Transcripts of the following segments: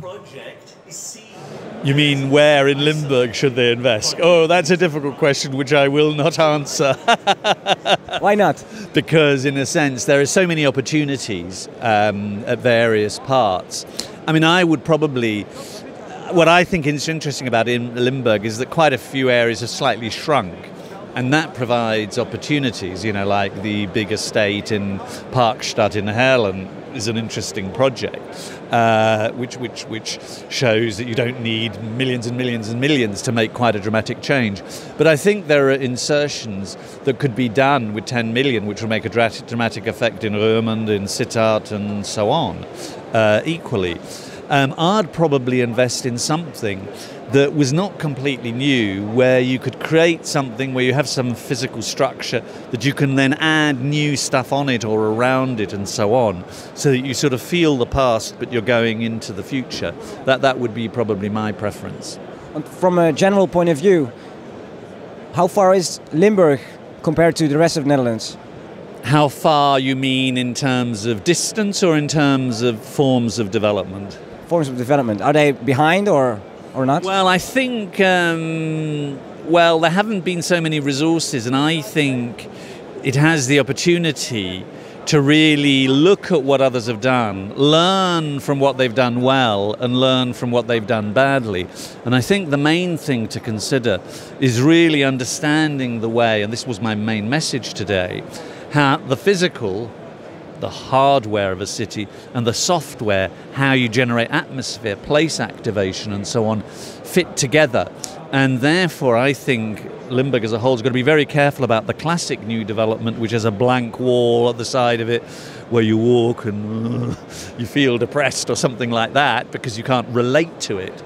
project is seen. You mean where in Limburg should they invest? Oh, that's a difficult question which I will not answer. Why not? Because in a sense there are so many opportunities at various parts. I mean, I would probably, what I think is interesting about in Limburg is that quite a few areas have slightly shrunk. And that provides opportunities, you know, like the big estate in Parkstad in Heerlen is an interesting project, which shows that you don't need millions and millions and millions to make quite a dramatic change. But I think there are insertions that could be done with 10 million, which will make a dramatic effect in Roermond, in Sittard, and so on, equally. I'd probably invest in something that was not completely new, where you could create something where you have some physical structure that you can then add new stuff on it or around it and so on, so that you sort of feel the past but you're going into the future. That would be probably my preference. And from a general point of view, how far is Limburg compared to the rest of the Netherlands? How far, you mean in terms of distance or in terms of forms of development? Forms of development. Are they behind or not? Well, I think, well, there haven't been so many resources, and I think it has the opportunity to really look at what others have done, learn from what they've done well, and learn from what they've done badly. And I think the main thing to consider is really understanding the way, and this was my main message today, how the physical, the hardware of a city, and the software, how you generate atmosphere, place activation and so on, fit together. And therefore I think Limburg as a whole has got to be very careful about the classic new development, which has a blank wall at the side of it where you walk and you feel depressed or something like that because you can't relate to it.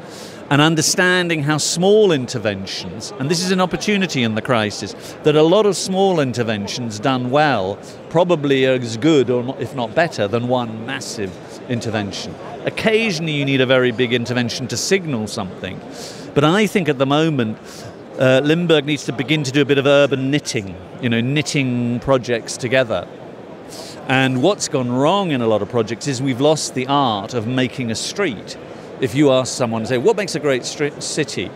And understanding how small interventions, and this is an opportunity in the crisis, that a lot of small interventions done well probably are as good, or not, if not better, than one massive intervention. Occasionally you need a very big intervention to signal something. But I think at the moment Limburg needs to begin to do a bit of urban knitting, you know, knitting projects together. And what's gone wrong in a lot of projects is we've lost the art of making a street. If you ask someone, say, what makes a great city?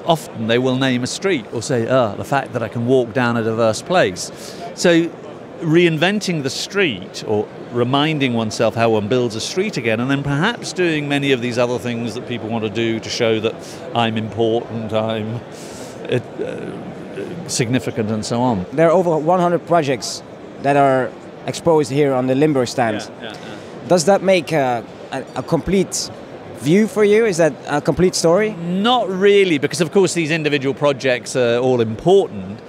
Often they will name a street or say, the fact that I can walk down a diverse place. So reinventing the street or reminding oneself how one builds a street again, and then perhaps doing many of these other things that people want to do to show that I'm important, I'm significant and so on. There are over 100 projects that are exposed here on the Limburg stand. Yeah. Does that make a complete view for you? Is that a complete story? Not really, because of course these individual projects are all important,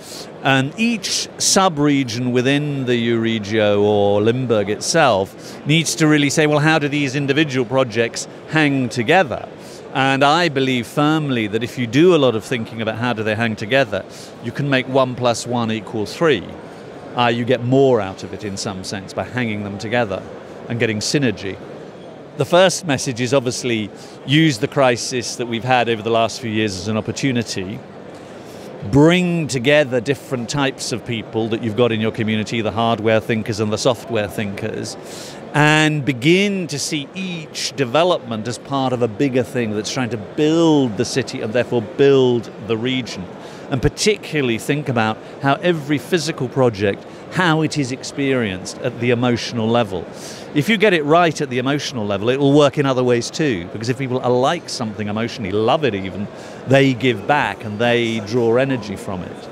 and each sub-region within the Euregio or Limburg itself needs to really say, well, how do these individual projects hang together? And I believe firmly that if you do a lot of thinking about how do they hang together, you can make 1 + 1 = 3. You get more out of it in some sense by hanging them together and getting synergy. The first message is obviously use the crisis that we've had over the last few years as an opportunity. Bring together different types of people that you've got in your community, the hardware thinkers and the software thinkers, and begin to see each development as part of a bigger thing that's trying to build the city and therefore build the region. And particularly think about how every physical project, how it is experienced at the emotional level. If you get it right at the emotional level, it will work in other ways too, because if people are like something emotionally, love it even, they give back and they draw energy from it.